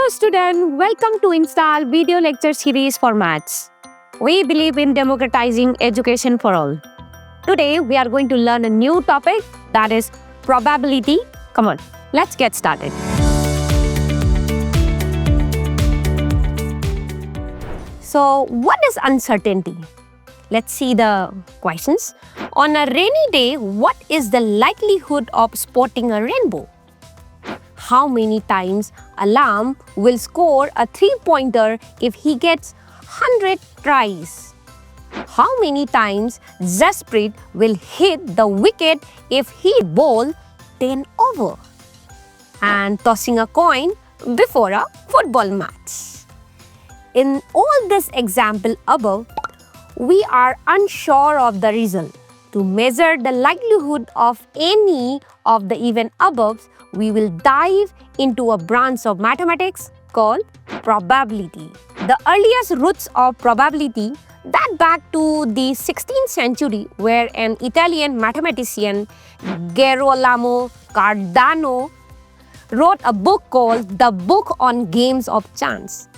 Hello student, welcome to install video lecture series for maths. We believe in democratizing education for all. Today we are going to learn a new topic, that is probability. Come on, let's get started. So what is uncertainty? Let's see the questions. On a rainy day, what is the likelihood of spotting a rainbow? How many times a lamb will score a three-pointer if he gets 100 tries? How many times Jasprit will hit the wicket if he bowl 10 over? And tossing a coin before a football match. In all this example above, we are unsure of the result. To measure the likelihood of any of the event above, we will dive into a branch of mathematics called probability. The earliest roots of probability date back to the 16th century, where an Italian mathematician, Girolamo Cardano, wrote a book called The Book on Games of Chance.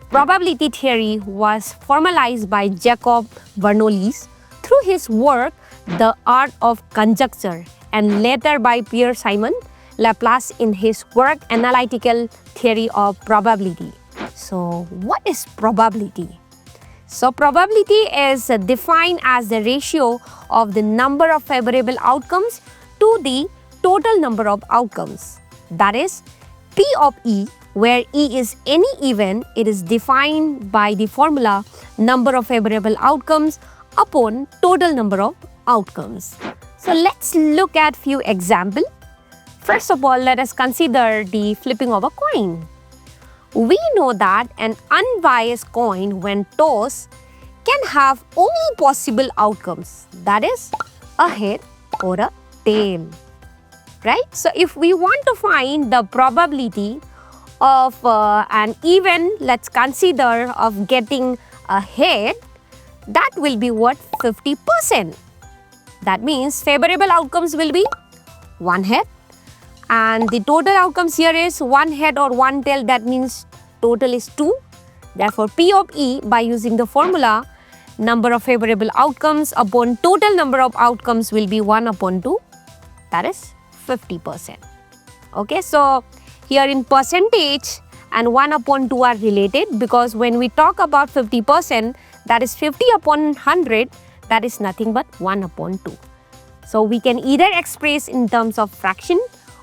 Probability theory was formalized by Jacob Bernoulli through his work The Art of Conjecture, and later by Pierre-Simon Laplace in his work Analytical Theory of Probability. So what is probability? So probability is defined as the ratio of the number of favorable outcomes to the total number of outcomes. That is P of E, where E is any event. It is defined by the formula number of favorable outcomes upon total number of outcomes. So let's look at few examples. First of all, let us consider the flipping of a coin. We know that an unbiased coin, when tossed, can have only possible outcomes, that is a head or a tail, right? So if we want to find the probability of an event, let's consider of getting a head, that will be what? 50%. That means favorable outcomes will be one head, and the total outcomes here is one head or one tail. That means total is 2. Therefore, P of E, by using the formula number of favorable outcomes upon total number of outcomes, will be 1 upon 2. That is 50%. Okay, so here in percentage and 1 upon 2 are related, because when we talk about 50%, that is 50 upon 100, that is nothing but 1 upon 2. So we can either express in terms of fraction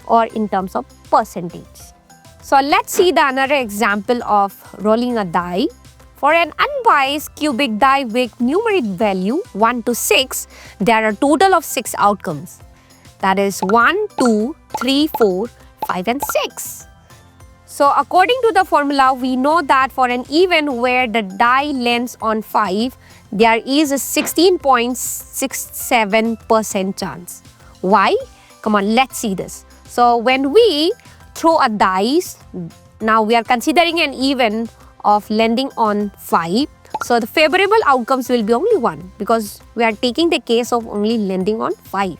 or in terms of percentage. So let's see the another example of rolling a die. For an unbiased cubic die with numeric value 1 to 6, there are a total of 6 outcomes. That is 1, 2, 3, 4, 5 and 6. So according to the formula, we know that for an event where the die lands on 5, there is a 16.67% chance. Why? Come on, let's see this. So when we throw a dice, now we are considering an event of landing on 5. So the favorable outcomes will be only 1, because we are taking the case of only landing on 5,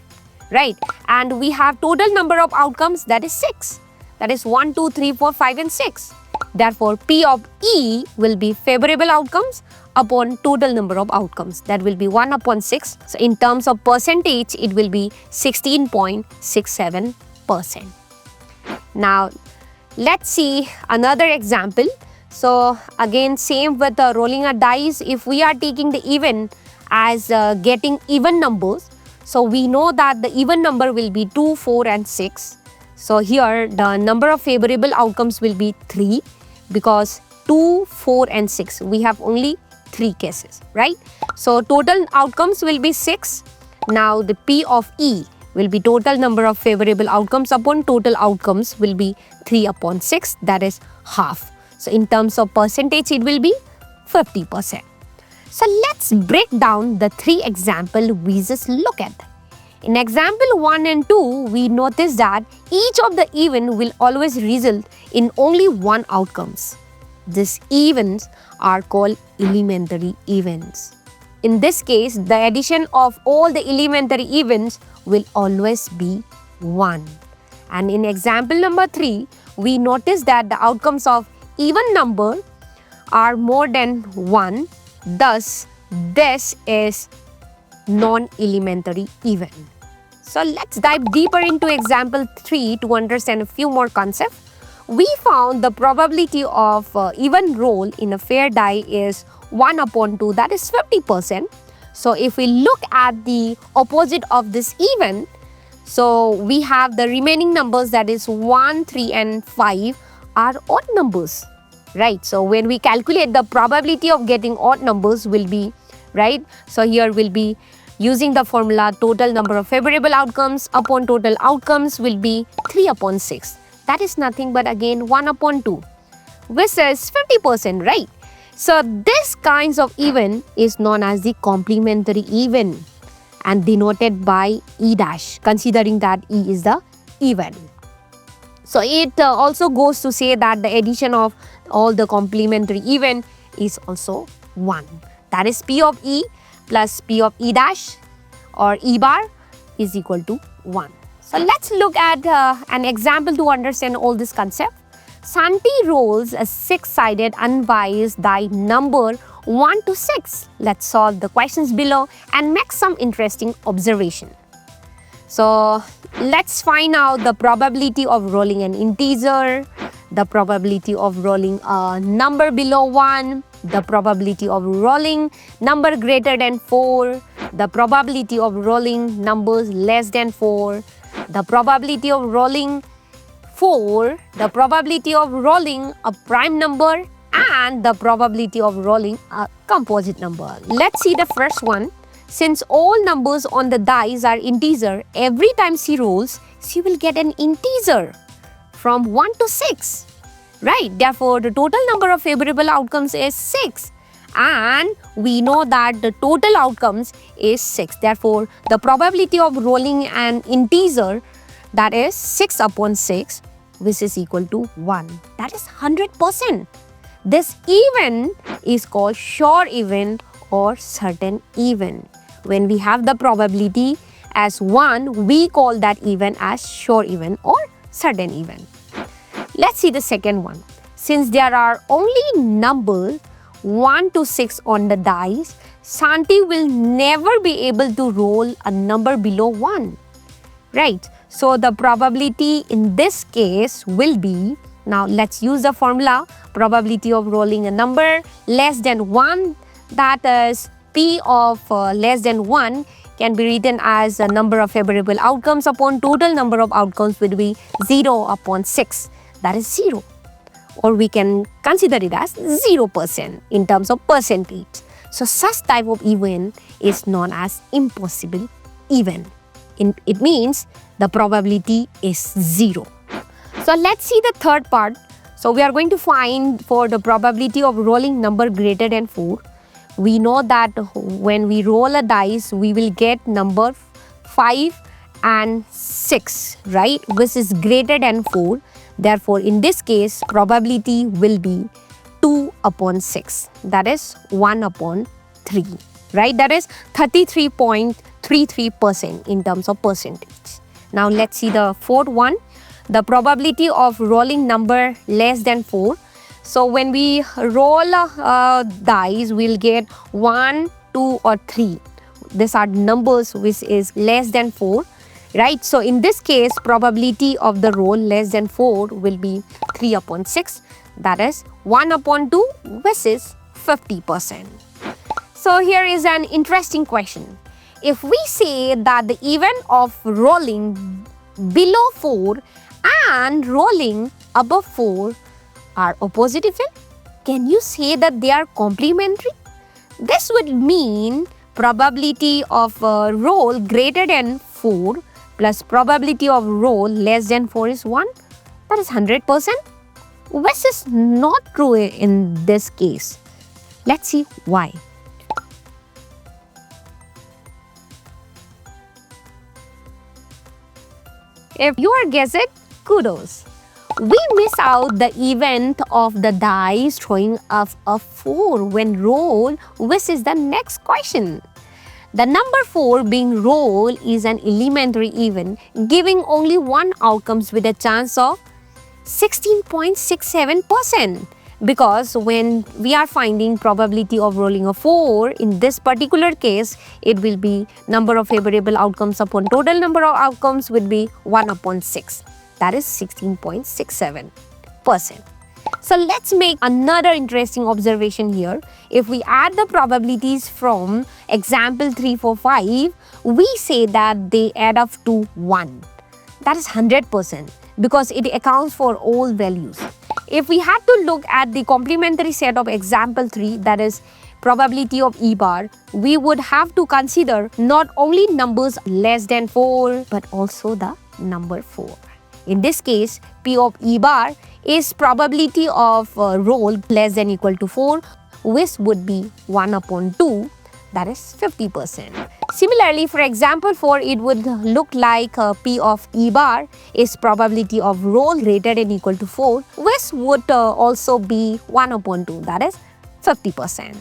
right? And we have total number of outcomes, that is 6. That is 1, 2, 3, 4, 5 and 6. Therefore, P of E will be favorable outcomes upon total number of outcomes. That will be 1 upon 6. So in terms of percentage, it will be 16.67%. Now, let's see another example. So again, same with rolling a dice. If we are taking the event as getting even numbers, so we know that the even number will be 2, 4 and 6. So here the number of favorable outcomes will be 3, because 2, 4 and 6, we have only 3 cases, right? So total outcomes will be 6. Now the P of E will be total number of favorable outcomes upon total outcomes will be 3 upon 6, that is half. So in terms of percentage, it will be 50%. So let's break down the 3 examples we just look at. In example 1 and 2, we notice that each of the event will always result in only one outcomes. These events are called elementary events. In this case, the addition of all the elementary events will always be 1. And in example number 3, we notice that the outcomes of even number are more than 1. Thus, this is non-elementary even. So let's dive deeper into example 3 to understand a few more concepts. We found the probability of even roll in a fair die is 1 upon 2, that is 50%. So if we look at the opposite of this even, so we have the remaining numbers, that is 1, 3 and 5 are odd numbers, right? So when we calculate, the probability of getting odd numbers will be, right? So here we'll be using the formula total number of favorable outcomes upon total outcomes will be 3 upon 6. That is nothing but again 1 upon 2, which is 50%, right? So this kinds of even is known as the complementary even and denoted by E dash, considering that E is the even. So it also goes to say that the addition of all the complementary even is also 1. That is P of E plus P of E dash or E bar is equal to 1. So let's look at an example to understand all this concept. Santi rolls a 6-sided unbiased die number 1 to 6. Let's solve the questions below and make some interesting observation. So let's find out the probability of rolling an integer, the probability of rolling a number below 1, the probability of rolling number greater than 4, the probability of rolling numbers less than 4, the probability of rolling 4, the probability of rolling a prime number, and the probability of rolling a composite number. Let's see the first one. Since all numbers on the dice are integer, every time she rolls, she will get an integer from 1 to 6. Right? Therefore, the total number of favorable outcomes is 6. And we know that the total outcomes is 6. Therefore, the probability of rolling an integer, that is 6 upon 6, which is equal to 1. That is 100%. This even is called sure even or certain even. When we have the probability as 1, we call that even as sure even or certain even. Let's see the second one. Since there are only numbers 1 to 6 on the dice, Santi will never be able to roll a number below 1. Right? So the probability in this case will be, now let's use the formula, probability of rolling a number less than 1, that is P of less than 1 can be written as a number of favorable outcomes upon total number of outcomes will be 0 upon 6, that is 0. Or we can consider it as 0% in terms of percentage. So such type of even is known as impossible even. It means the probability is 0. So let's see the third part. So we are going to find for the probability of rolling number greater than 4. We know that when we roll a dice, we will get number 5 and 6, right? Which is greater than 4. Therefore, in this case, probability will be 2 upon 6. That is 1 upon 3, right? That is 33.33% in terms of percentage. Now, let's see the fourth one. The probability of rolling number less than 4. So, when we roll dice, we'll get 1, 2 or 3. These are numbers which is less than 4. Right? So, in this case, probability of the roll less than 4 will be 3 upon 6. That is 1 upon 2, which is 50%. So, here is an interesting question. If we say that the even of rolling below 4 and rolling above 4 are opposite even, can you say that they are complementary? This would mean probability of roll greater than 4 plus probability of roll less than 4 is 1. That is 100%. Which is not true in this case. Let's see why. If you are guessing, kudos. We miss out the event of the dice throwing of a 4 when roll, which is the next question. The number 4 being roll is an elementary event giving only one outcomes with a chance of 16.67%. Because when we are finding probability of rolling a 4, in this particular case, it will be number of favorable outcomes upon total number of outcomes will be 1 upon 6. That is 16.67%. So let's make another interesting observation here. If we add the probabilities from example 3, 4, 5, we say that they add up to 1. That is 100% because it accounts for all values. If we had to look at the complementary set of example 3, that is probability of E bar, we would have to consider not only numbers less than 4 but also the number 4. In this case, P of E bar is probability of roll less than equal to 4, which would be 1 upon 2, that is 50%. Similarly, for example 4, it would look like P of E bar is probability of roll greater than equal to 4, which would also be 1 upon 2, that is 50%.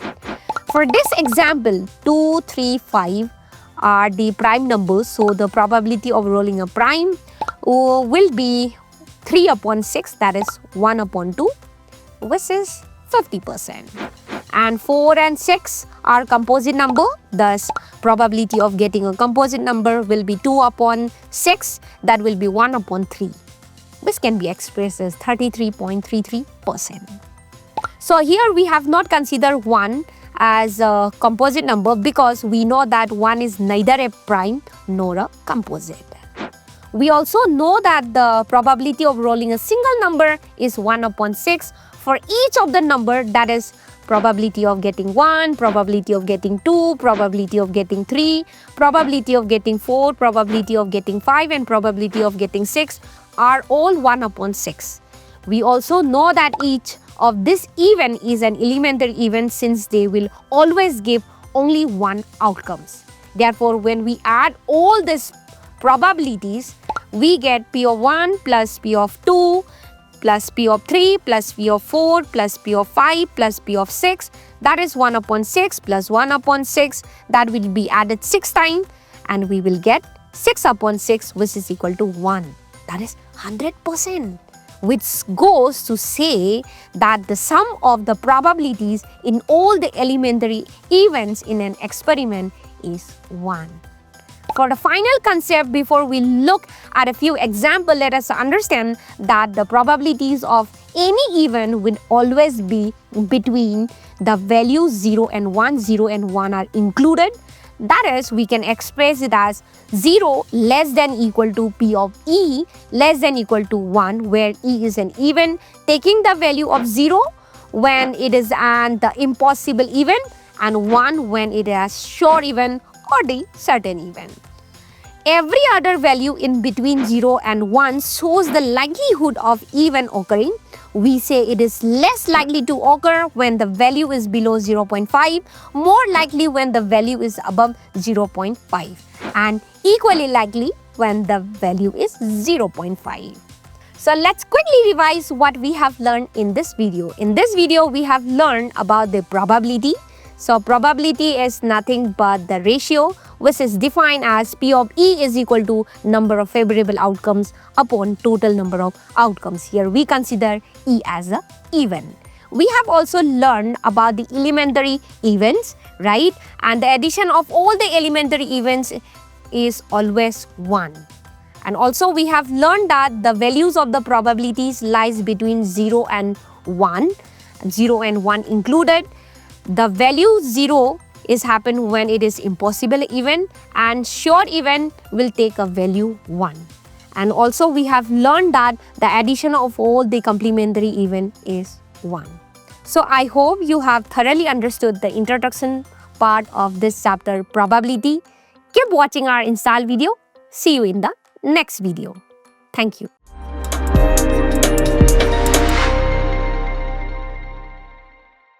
For this example, 2, 3, 5 are the prime numbers, so the probability of rolling a prime will be 3 upon 6, that is 1 upon 2, which is 50%. And 4 and 6 are composite number, thus probability of getting a composite number will be 2 upon 6, that will be 1 upon 3, which can be expressed as 33.33%. So here we have not considered 1 as a composite number because we know that 1 is neither a prime nor a composite. We also know that the probability of rolling a single number is 1 upon 6 for each of the number, that is probability of getting 1, probability of getting 2, probability of getting 3, probability of getting 4, probability of getting 5 and probability of getting 6 are all 1 upon 6. We also know that each of this event is an elementary event since they will always give only one outcomes. Therefore, when we add all these probabilities, we get P of 1 plus P of 2 plus P of 3 plus P of 4 plus P of 5 plus P of 6, that is 1 upon 6 plus 1 upon 6, that will be added 6 times and we will get 6 upon 6, which is equal to 1. That is 100%, which goes to say that the sum of the probabilities in all the elementary events in an experiment is 1. For the final concept, before we look at a few examples, let us understand that the probabilities of any event will always be between the values 0 and 1. 0 and 1 are included. That is, we can express it as 0 less than equal to P of E less than equal to 1, where E is an event taking the value of 0 when it is an impossible event and 1 when it is sure event or the certain event. Every other value in between 0 and 1 shows the likelihood of event occurring. We say it is less likely to occur when the value is below 0.5, more likely when the value is above 0.5, and equally likely when the value is 0.5. So let's quickly revise what we have learned in this video. In this video, we have learned about the probability. So probability is nothing but the ratio which is defined as P of E is equal to number of favorable outcomes upon total number of outcomes. Here we consider E as an event. We have also learned about the elementary events, right? And the addition of all the elementary events is always 1. And also we have learned that the values of the probabilities lies between 0 and 1, 0 and 1 included. The value 0 is happen when it is impossible event and sure event will take a value 1. And also we have learned that the addition of all the complementary event is 1. So I hope you have thoroughly understood the introduction part of this chapter, probability. Keep watching our install video. See you in the next video. Thank you.